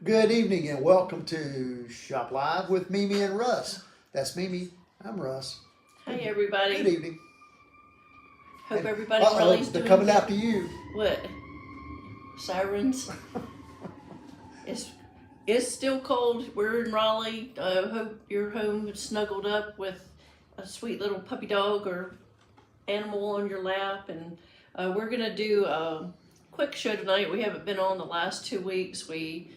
Good evening and welcome to Shop Live with Mimi and Russ. That's Mimi. I'm Russ. Hi Good everybody. evening. Hope And everybody Raleigh's they're doing coming good. after you. What? Sirens? it's it's still cold. We're in Raleigh. Hope you're home snuggled up with a sweet little puppy dog or animal on your lap. And we're gonna do a quick show tonight. We haven't been on the last 2 weeks. We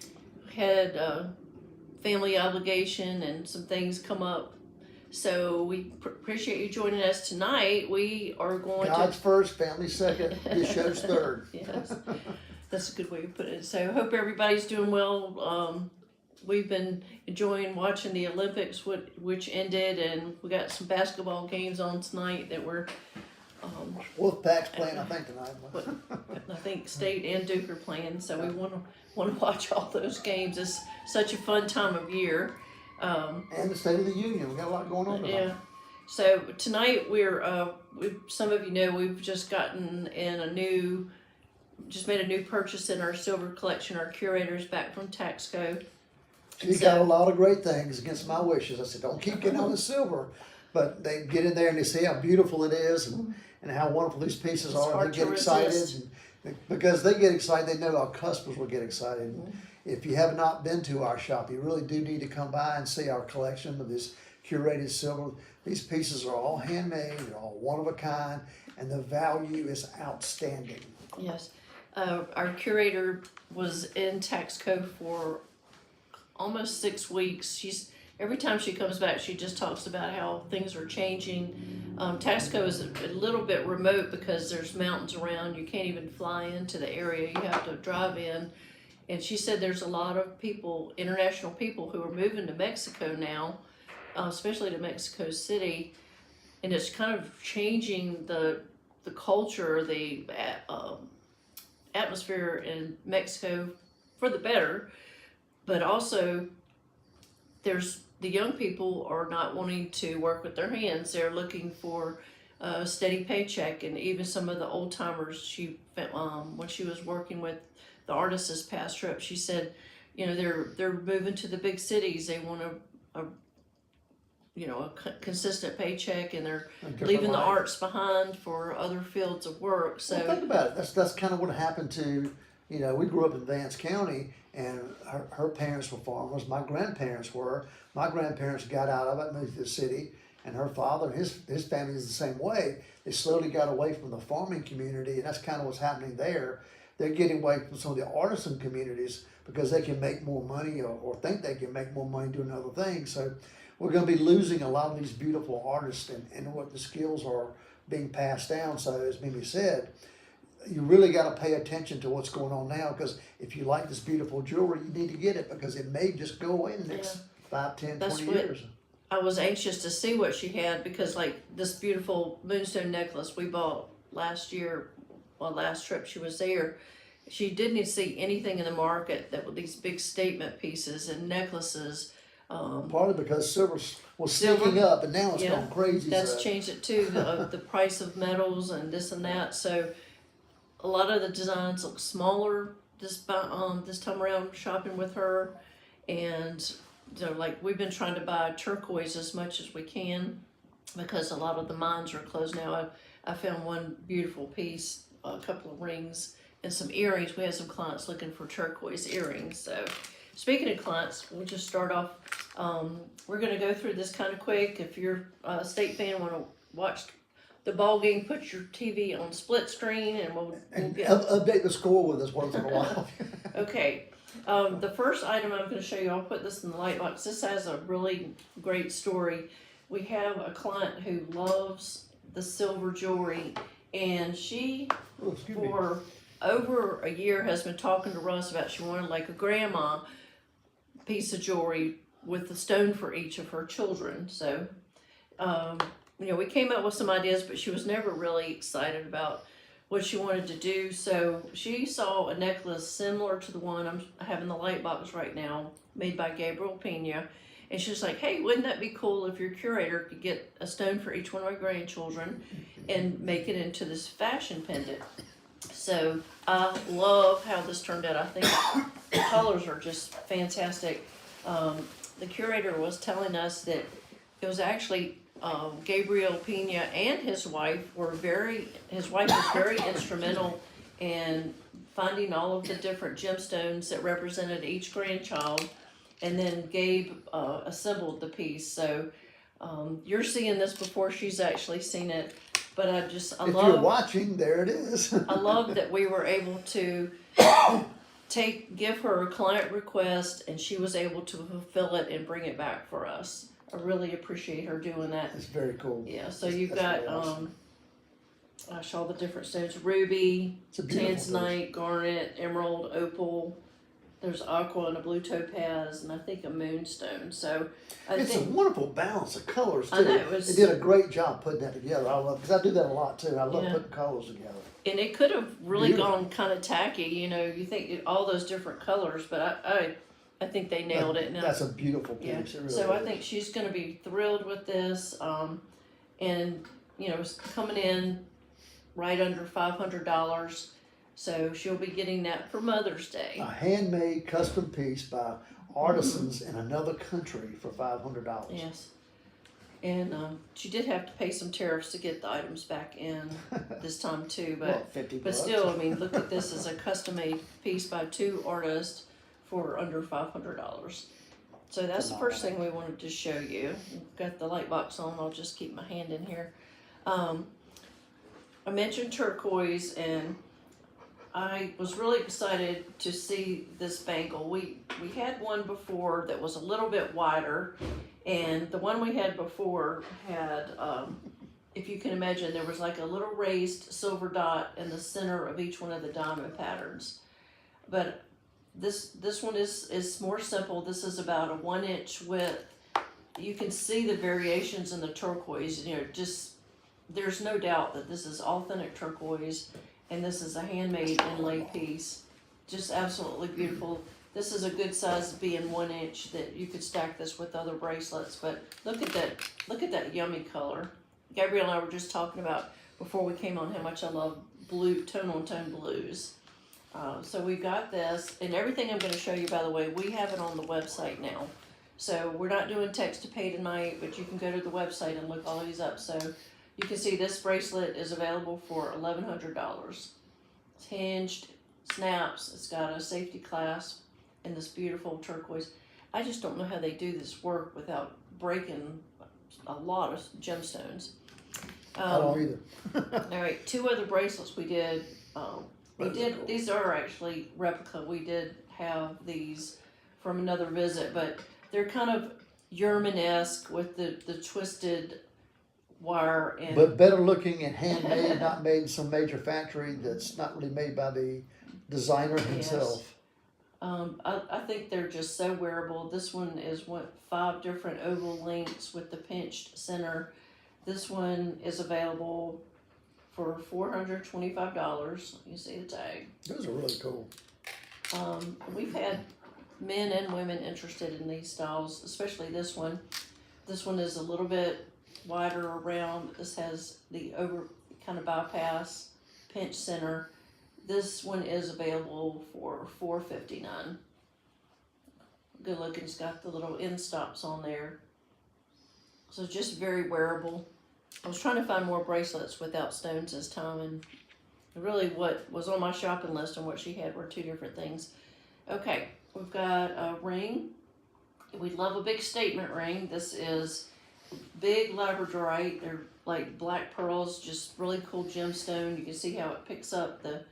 had a family obligation and some things come up. So we appreciate you joining us tonight. We are going God's first, family second, this show's third. Yes, that's a good way to put it. So hope everybody's doing well. We've been enjoying watching the Olympics, which ended, and we got some basketball games on tonight that were. Wolfpack's playing, I think, tonight. I think State and Duke are playing, so we want to watch all those games. It's such a fun time of year. And the State of the Union. We got a lot going on tonight. Yeah. So tonight some of you know we've just gotten in just made a new purchase in our silver collection. Our curator's back from Taxco. She got a lot of great things against my wishes. I said, don't keep getting on the silver. But they get in there and they see how beautiful it is and how wonderful these pieces It's are. hard They get to excited. resist. And because they get excited, they know our customers will get excited. If you have not been to our shop, you really do need to come by and see our collection of this curated silver. These pieces are all handmade, they're all one of a kind, and the value is outstanding. Yes. Our curator was in Taxco for almost 6 weeks. Every time she comes back, she just talks about how things are changing. Taxco is a little bit remote because there's mountains around. You can't even fly into the area. You have to drive in. And she said there's a lot of people, international people, who are moving to Mexico now, especially to Mexico City, and it's kind of changing the culture, the atmosphere in Mexico for the better. But also, the young people are not wanting to work with their hands. They're looking for a steady paycheck, and even some of the old timers. When she was working with the artist this past trip, she said, they're moving to the big cities. They want a consistent paycheck, and they're leaving the arts behind for other fields of work. So think about it. That's kind of what happened to, we grew up in Vance County, and her parents were farmers. My grandparents were. My grandparents got out of it, moved to the city, and her father, his family is the same way. They slowly got away from the farming community, and that's kind of what's happening there. They're getting away from some of the artisan communities because they can make more money or think they can make more money doing other things. So we're going to be losing a lot of these beautiful artists and what the skills are being passed down. So as Mimi said, you really got to pay attention to what's going on now, because if you like this beautiful jewelry, you need to get it, because it may just go away in the next 5, 10, 20 years. I was anxious to see what she had, because like this beautiful moonstone necklace we bought last year, last trip she was there, she didn't see anything in the market that were these big statement pieces and necklaces. Partly because silver was sneaking up, and now it's gone crazy. That's changed it too, the price of metals and this and that. So a lot of the designs look smaller this time around shopping with her. And so like we've been trying to buy turquoise as much as we can, because a lot of the mines are closed now. I found one beautiful piece, a couple of rings and some earrings. We had some clients looking for turquoise earrings. So speaking of clients, we'll just start off. We're going to go through this kind of quick. If you're a State fan, want to watch the ball game, put your TV on split screen, and we'll get update the score with us once in a while. Okay. The first item I'm going to show you, I'll put this in the light box. This has a really great story. We have a client who loves the silver jewelry, and she, for over a year, has been talking to Russ about she wanted like a grandma piece of jewelry with the stone for each of her children. So, we came up with some ideas, but she was never really excited about what she wanted to do. So she saw a necklace similar to the one I have in the light box right now, made by Gabriel Pena. And she's like, hey, wouldn't that be cool if your curator could get a stone for each one of my grandchildren and make it into this fashion pendant? So I love how this turned out. I think the colors are just fantastic. The curator was telling us that it was actually Gabriel Pena and his wife was very instrumental in finding all of the different gemstones that represented each grandchild, and then Gabe assembled the piece. So you're seeing this before she's actually seen it, but If you're watching, there it is. I love that we were able to give her a client request, and she was able to fulfill it and bring it back for us. I really appreciate her doing that. It's very cool. Yeah, so you've got really awesome. all the different stones: ruby, It's a beautiful tanzanite, garnet, emerald, opal. There's aqua and a blue topaz, and I think a moonstone. So it's a wonderful balance of colors too. I know, they did a great job putting that together. I love, because I do that a lot too. I love putting colors together. And it could have really gone kind of tacky, you know. You think all those different colors, but I think they nailed it. Now, that's a beautiful piece. Yeah. It really so is. I think she's going to be thrilled with this, and you know, it's coming in right under $500. So she'll be getting that for Mother's Day. A handmade custom piece by artisans in another country for $500. Yes. And she did have to pay some tariffs to get the items back in this time too, but Well, 50 but bucks. still, I mean, look at this as a custom made piece by 2 artists for under $500. So that's the first thing we wanted to show you. We've got the light box on. I'll just keep my hand in here. I mentioned turquoise, and I was really excited to see this bangle. We had one before that was a little bit wider, and the one we had before had, if you can imagine, there was like a little raised silver dot in the center of each one of the diamond patterns. But this one is more simple. This is about a 1-inch width. You can see the variations in the turquoise. You know, just there's no doubt that this is authentic turquoise. And this is a handmade inlay piece. Just absolutely beautiful. This is a good size, being 1 inch, that you could stack this with other bracelets. But look at that yummy color. Gabrielle and I were just talking about before we came on how much I love blue, tone-on-tone blues. So we've got this, and everything I'm going to show you, by the way, we have it on the website now. So we're not doing text to pay tonight, but you can go to the website and look all these up. So you can see this bracelet is available for $1,100. It's hinged, snaps, it's got a safety clasp, and this beautiful turquoise. I just don't know how they do this work without breaking a lot of gemstones. I don't either. All right, 2 other bracelets we did. These are actually replica. We did have these from another visit, but they're kind of Yerman-esque with the twisted wire, and But better looking and handmade, not made in some major factory that's not really made by the designer himself. I think they're just so wearable. This one is 5 different oval links with the pinched center. This one is available for $425. You see the tag. Those are really cool. We've had men and women interested in these styles, especially this one. This one is a little bit wider around. This has the over kind of bypass pinch center. This one is available for $459. Good looking. It's got the little end stops on there. So just very wearable. I was trying to find more bracelets without stones this time, and really what was on my shopping list and what she had were 2 different things. Okay, we've got a ring. We love a big statement ring. This is big labradorite. They're like black pearls, just really cool gemstone. You can see how it picks up the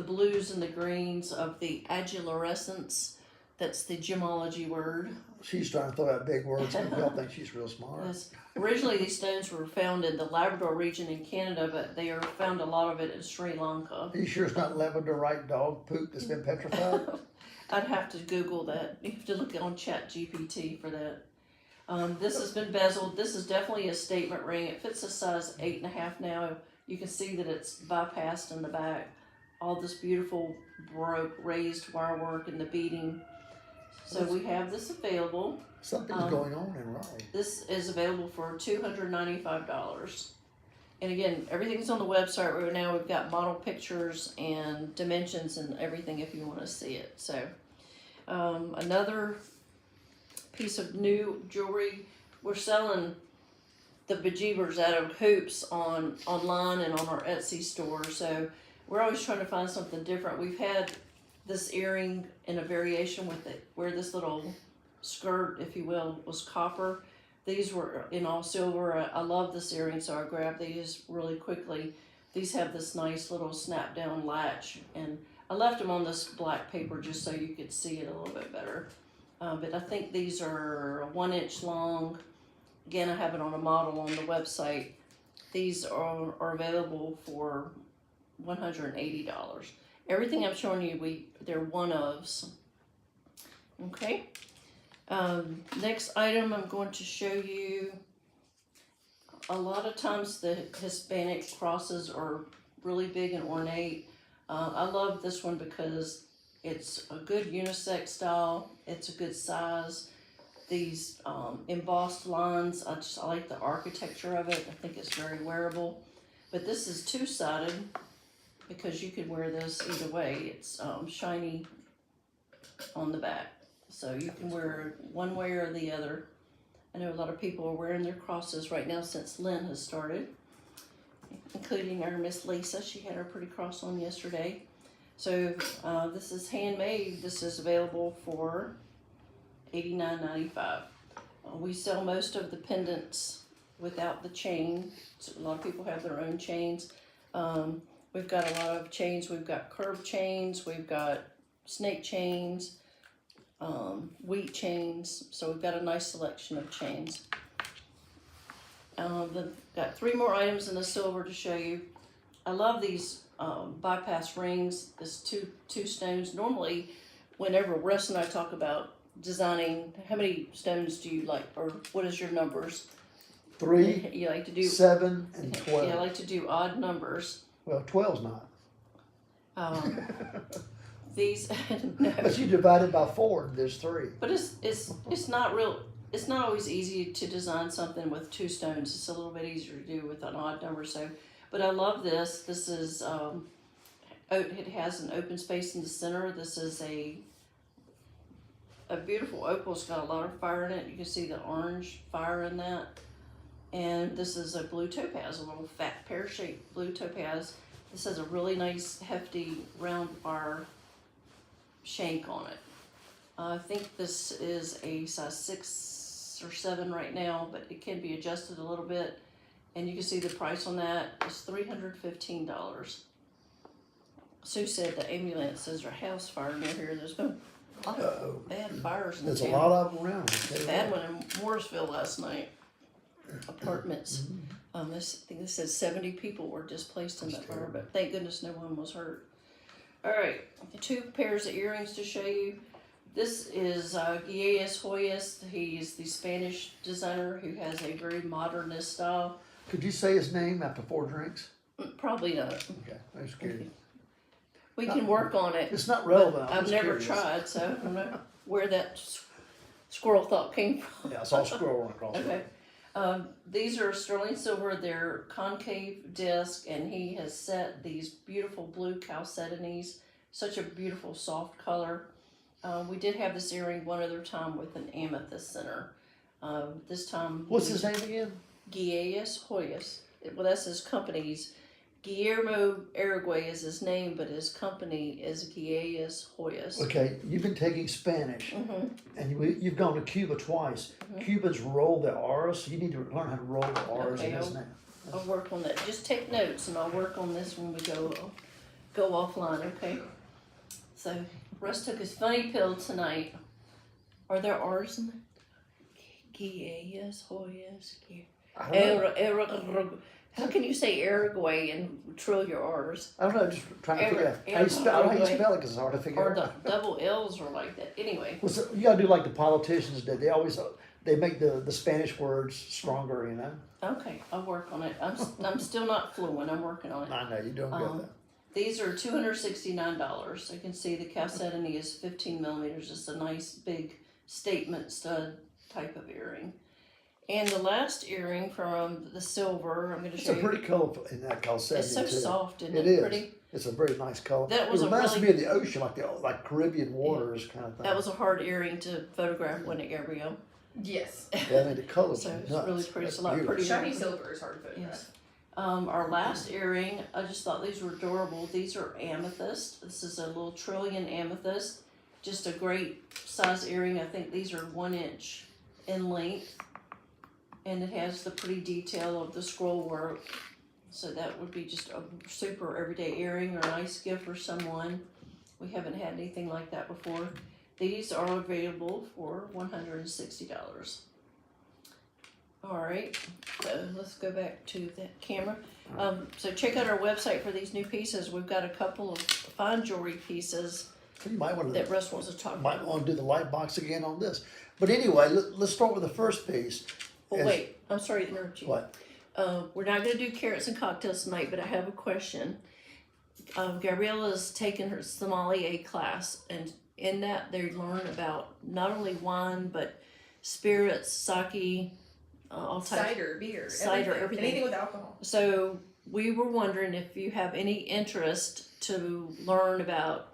blues and the greens of the agilurescence. That's the gemology word. She's trying to throw out big words, and y'all think she's real smart. Yes. Originally, these stones were found in the Labrador region in Canada, but they are found a lot of it in Sri Lanka. Are you sure it's not labradorite dog poop that's been petrified? I'd have to Google that. You have to look on ChatGPT for that. This has been bezeled. This is definitely a statement ring. It fits a size 8.5 now. You can see that it's bypassed in the back. All this beautiful baroque raised wire work and the beading. So we have this available. Something's going on in Raleigh. This is available for $295. And again, everything's on the website right now. We've got model pictures and dimensions and everything if you want to see it. So, another piece of new jewelry. We're selling the bejeebers out of hoops online and on our Etsy store. So we're always trying to find something different. We've had this earring in a variation with it, where this little skirt, if you will, was copper. These were in all silver. I love this earring, so I grabbed these really quickly. These have this nice little snap down latch, and I left them on this black paper just so you could see it a little bit better. But I think these are 1 inch long. Again, I have it on a model on the website. These are available for $180. Everything I'm showing you, they're one-ofs. Okay. Next item I'm going to show you. A lot of times the Hispanic crosses are really big and ornate. I love this one because it's a good unisex style. It's a good size. These embossed lines, I like the architecture of it. I think it's very wearable. But this is two-sided because you can wear this either way. It's shiny on the back. So you can wear it one way or the other. I know a lot of people are wearing their crosses right now since Lynn has started, including our Miss Lisa. She had her pretty cross on yesterday. So this is handmade. This is available for $89.95. We sell most of the pendants without the chain. So a lot of people have their own chains. We've got a lot of chains. We've got curved chains. We've got snake chains, wheat chains. So we've got a nice selection of chains. Got 3 more items in the silver to show you. I love these bypass rings. This two stones. Normally, whenever Russ and I talk about designing, how many stones do you like, or what is your numbers? 3, You like to do 7, and 12. Yeah, I like to do odd numbers. Well, 12's not. These no. But you divide it by 4, and there's 3. But it's not real. It's not always easy to design something with 2 stones. It's a little bit easier to do with an odd number. So, but I love this. This is it has an open space in the center. This is a beautiful opal. It's got a lot of fire in it. You can see the orange fire in that. And this is a blue topaz, a little fat pear-shaped blue topaz. This has a really nice, hefty, round bar shank on it. I think this is a size 6 or 7 right now, but it can be adjusted a little bit. And you can see the price on that is $315. Sue said the ambulance says there's a house fire near here. There's been a lot of bad fires in There's town. a lot of them around. Bad one in Mooresville last night. Apartments. I think it says 70 people were displaced in that fire, but thank goodness no one was hurt. All right, 2 pairs of earrings to show you. This is Guilles Hoyas. He's the Spanish designer who has a very modernist style. Could you say his name after 4 drinks? Probably not. Okay, I was curious. We can work on it. It's not relevant. I've never tried, so I don't know where that squirrel thought came from. Yeah, I saw a squirrel run across the Okay. road. These are sterling silver. They're concave disc, and he has set these beautiful blue chalcedonies. Such a beautiful soft color. We did have this earring one other time with an amethyst center. This time. What's his name again? Guilles Hoyas. Well, that's his company's. Guillermo Araguay is his name, but his company is Guilles Hoyas. Okay, you've been taking Spanish, and you've gone to Cuba twice. Cubans roll their R's, so you need to learn how to roll the R's in this now. I'll work on that. Just take notes, and I'll work on this when we go offline, okay? So, Russ took his funny pill tonight. Are there R's in it? Guilles Hoyas. How can you say Araguay and trill your R's? I don't know, just trying to figure out how you spell it because it's hard to figure Or out. the double L's are like that. Anyway. Well, so you gotta do like the politicians did. They make the Spanish words stronger, you know? Okay, I'll work on it. I'm still not fluent. I'm working on it. I know, you're doing good though. These are $269. So you can see the chalcedony is 15 millimeters. It's a nice big statement stud type of earring. And the last earring from the silver, I'm going to It's show a you. pretty color in that color It's so 72. soft, isn't It it? is. Pretty. It's a very nice color. That was it a reminds really- me of the ocean, like Caribbean waters kind of thing. That was a hard earring to photograph, wasn't it, Gabrielle? Yes. Yeah, I mean the colors So are it's nuts. really pretty. That's It's a lot beautiful. prettier. Shiny silver is hard to photograph. Yes. Our last earring, I just thought these were adorable. These are amethyst. This is a little trillion amethyst. Just a great size earring. I think these are 1 inch in length. And it has the pretty detail of the scroll work. So that would be just a super everyday earring or a nice gift for someone. We haven't had anything like that before. These are available for $160. All right, so let's go back to that camera. So check out our website for these new pieces. We've got a couple of fine jewelry pieces You might want that to Russ wants to talk might about. want to do the light box again on this. But anyway, let's start with the first piece. Well, As- wait, I'm sorry to interrupt you. What? We're not gonna do carrots and cocktails tonight, but I have a question. Gabriella's taken her sommelier class, and in that they learn about not only wine, but spirits, sake, all types. Cider, beer, Cider, everything. Anything with alcohol. So we were wondering if you have any interest to learn about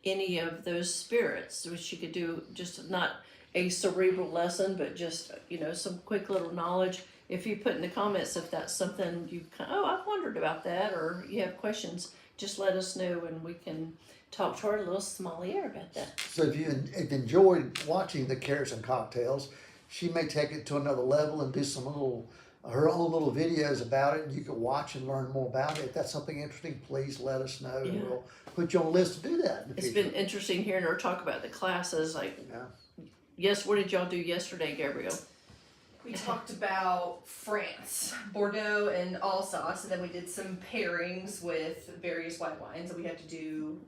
any of those spirits, which you could do just not a cerebral lesson, but just, some quick little knowledge. If you put in the comments if that's something I've wondered about that, or you have questions, just let us know and we can talk to our little sommelier about that. So if you enjoyed watching the carrots and cocktails, she may take it to another level and do her own little videos about it, and you can watch and learn more about it. If that's something interesting, please let us know, and Yeah. we'll put you on a list to do that in the It's future. been interesting hearing her talk about the classes. Yeah. Yes, what did y'all do yesterday, Gabrielle? We talked about France, Bordeaux, and Alsace, and then we did some pairings with various white wines, and we had to do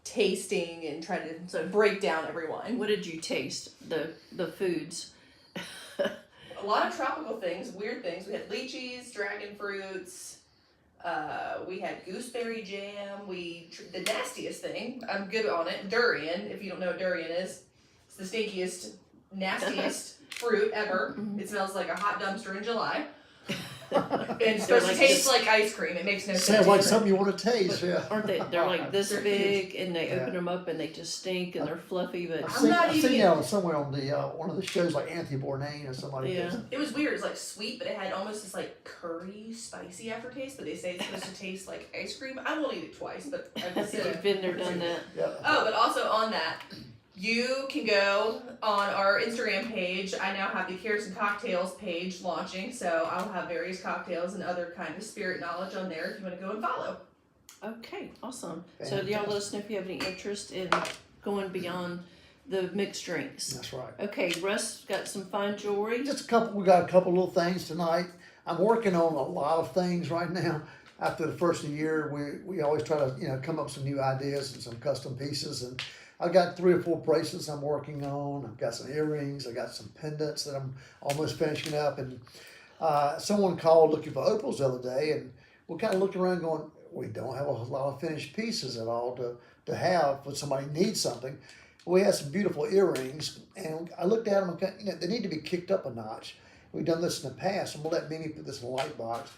tasting and try to break down every wine. What did you taste? The foods. A lot of tropical things, weird things. We had lychees, dragon fruits. We had gooseberry jam. The nastiest thing, I'm good on it, durian. If you don't know what durian is, it's the stinkiest, nastiest fruit ever. It smells like a hot dumpster in July. And it's supposed to taste like ice cream. It makes no sense. Sounds like something you want to taste, yeah. Aren't they? They're like this They're big, and they Yeah. open them up, and they just stink, and they're fluffy. But I've seen that somewhere on the one of the shows, like Anthony Bourdain or somebody. Yeah. does it. It was weird. It's like sweet, but it had almost this like curry, spicy aftertaste. But they say it's supposed to taste like ice cream. I won't eat it twice, but I I think you've been there, done that. Yeah. Oh, but also on that, you can go on our Instagram page. I now have the Carrots and Cocktails page launching, so I'll have various cocktails and other kind of spirit knowledge on there if you want to go and follow. Okay, awesome. So y'all let us know if you have any interest in going beyond the mixed drinks. That's right. Okay, Russ got some fine jewelry. We got a couple little things tonight. I'm working on a lot of things right now. After the first of the year, we always try to come up with some new ideas and some custom pieces. And I've got 3 or 4 bracelets I'm working on. I've got some earrings. I got some pendants that I'm almost finishing up. And someone called looking for opals the other day, and we're kind of looking around going, we don't have a lot of finished pieces at all to have when somebody needs something. We had some beautiful earrings, and I looked at them and they need to be kicked up a notch. We've done this in the past, and we'll let Mimi put this in a light box.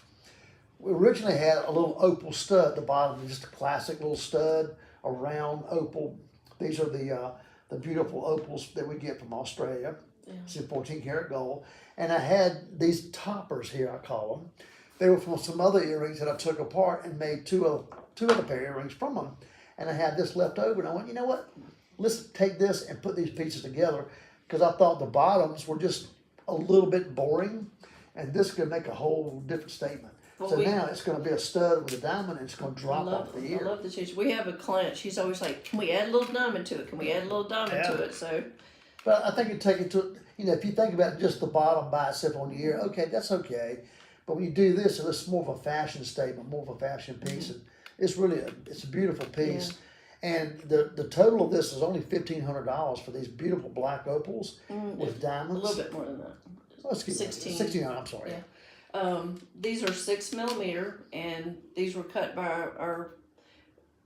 We originally had a little opal stud at the bottom, just a classic little stud, a round opal. These are the beautiful opals that we get from Australia. Yeah. It's in 14 karat gold. And I had these toppers here, I call them. They were from some other earrings that I took apart and made two other pair of earrings from them. And I had this left over, and I went, you know what? Let's take this and put these pieces together, because I thought the bottoms were just a little bit boring, and this could make a whole different statement. Well, So now it's going to be a stud with a diamond, and it's going to I drop love, off the I ear. love the change. We have a client. She's always like, "Can we add a little diamond to it? Can we add a little diamond to Yeah. it?" So But I think you take it to, if you think about just the bottom by itself on the ear, okay, that's okay. But when you do this, it's more of a fashion statement, more of a fashion piece. And it's really it's a beautiful piece. And the total of this is only $1,500 for these beautiful black opals with a diamonds. little bit more than that. Oh, excuse me, 1600, I'm sorry. Yeah. These are 6mm, and these were cut by our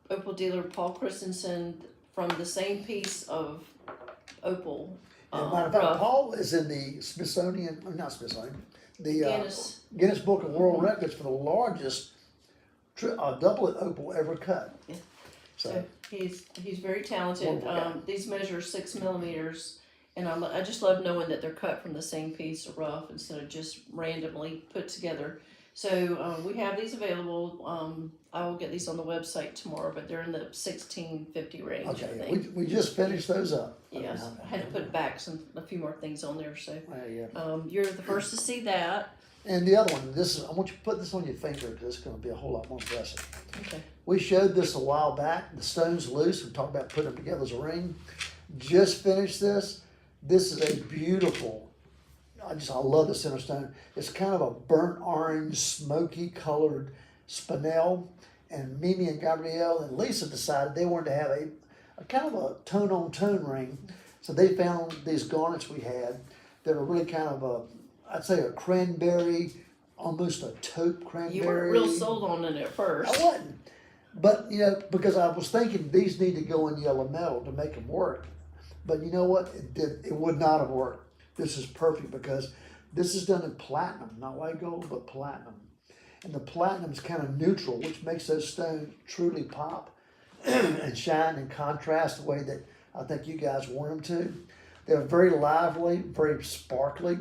opal dealer Paul Christensen from the same piece of opal. And matter of fact, rough. Paul is in the not Smithsonian, the Guinness. Book of World Records for the largest doublet opal ever cut. Yeah. So, So he's very talented. Wonderful guy. These measure 6 millimeters, and I just love knowing that they're cut from the same piece of rough instead of just randomly put together. So we have these available. I will get these on the website tomorrow, but they're in the $16.50 range. I okay, think. we just finished those up. Yes, I had to put back a few more things on there. So Yeah. you're the first to see that. And the other one, I want you to put this on your finger because it's going to be a whole lot more impressive. Okay. We showed this a while back. The stone's loose. We talked about putting them together as a ring. Just finished this. This is a beautiful. I love the center stone. It's kind of a burnt orange, smoky colored spinel. And Mimi and Gabrielle and Lisa decided they wanted to have a kind of a tone on tone ring. So they found these garnets we had that are really kind of I'd say a cranberry, almost a taupe cranberry. You weren't real sold on it at first. I wasn't. But, because I was thinking these need to go in yellow metal to make them work. But you know what? It would not have worked. This is perfect because this is done in platinum, not white gold, but platinum. And the platinum is kind of neutral, which makes those stones truly pop and shine and contrast the way that I think you guys want them to. They're very lively, very sparkly.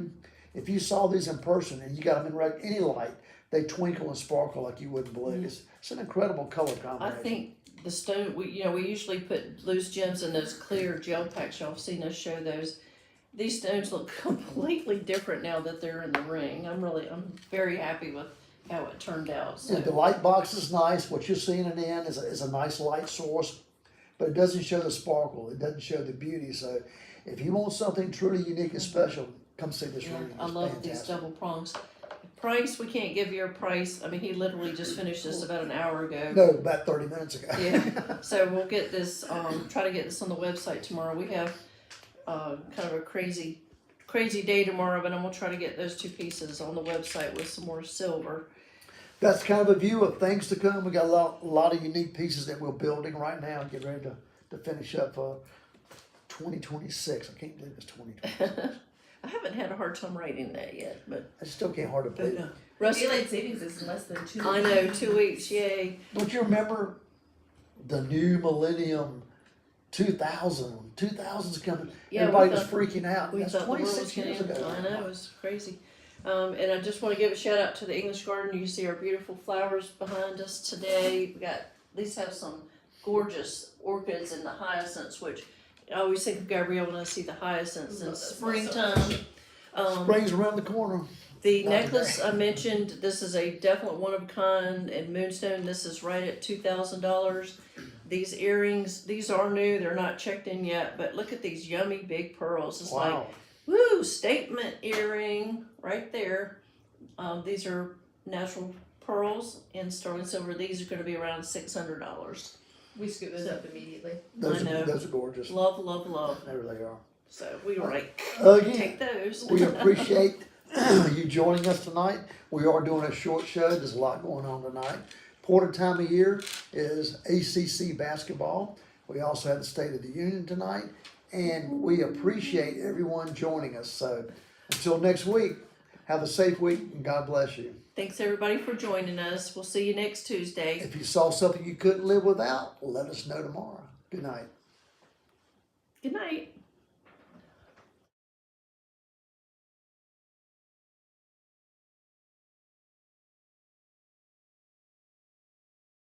If you saw these in person and you got them in any light, they twinkle and sparkle like you wouldn't believe. It's an incredible color I combination. think the stone, we usually put loose gems in those clear gel packs. Y'all have seen us show those. These stones look completely different now that they're in the ring. I'm very happy with how it turned out. So. Yeah, the light box is nice. What you're seeing in the end is a nice light source, but it doesn't show the sparkle. It doesn't show the beauty. So if you want something truly unique and special, come see this ring. I It's love fantastic. these double prongs. Price, we can't give you a price. I mean, he literally just finished this about an hour ago. No, about 30 minutes ago. Yeah. So we'll get this, try to get this on the website tomorrow. We have kind of a crazy day tomorrow, but I'm gonna try to get those two pieces on the website with some more silver. That's kind of a view of things to come. We got a lot of unique pieces that we're building right now. Get ready to finish up 2026. I can't believe it's 2026. I haven't had a hard time writing that yet, but I still can't hardly believe it. Russ, Daylight savings is in less than 2 I know, 2 weeks, yay. Don't you remember the new millennium 2000? 2000's coming. Yeah, Everybody we was thought- freaking out. We That's thought the world was 26 gonna years end. ago. I know, it was crazy. And I just want to give a shout out to the English Garden. You see our beautiful flowers behind us today. These have some gorgeous orchids and the hyacinths, which I always think of Gabrielle when I see the hyacinths in Love those springtime. Spring's around the corner. The Not necklace I mentioned, this is a definite one of a kind in moonstone. This is right at $2,000. These earrings, these are new. They're not checked in yet, but look at these yummy big pearls. It's like, Wow. woo, statement earring right there. These are natural pearls in sterling silver. These are going to be around $600. We scoop those up immediately. Those I know. are gorgeous. Love, love, love. There they are. So we were like, Again, take those. we appreciate you joining us tonight. We are doing a short show. There's a lot going on tonight. Important time of year is ACC basketball. We also have the State of the Union tonight, and we appreciate everyone joining us. So until next week, have a safe week and God bless you. Thanks everybody for joining us. We'll see you next Tuesday. If you saw something you couldn't live without, let us know tomorrow. Good night. Good night.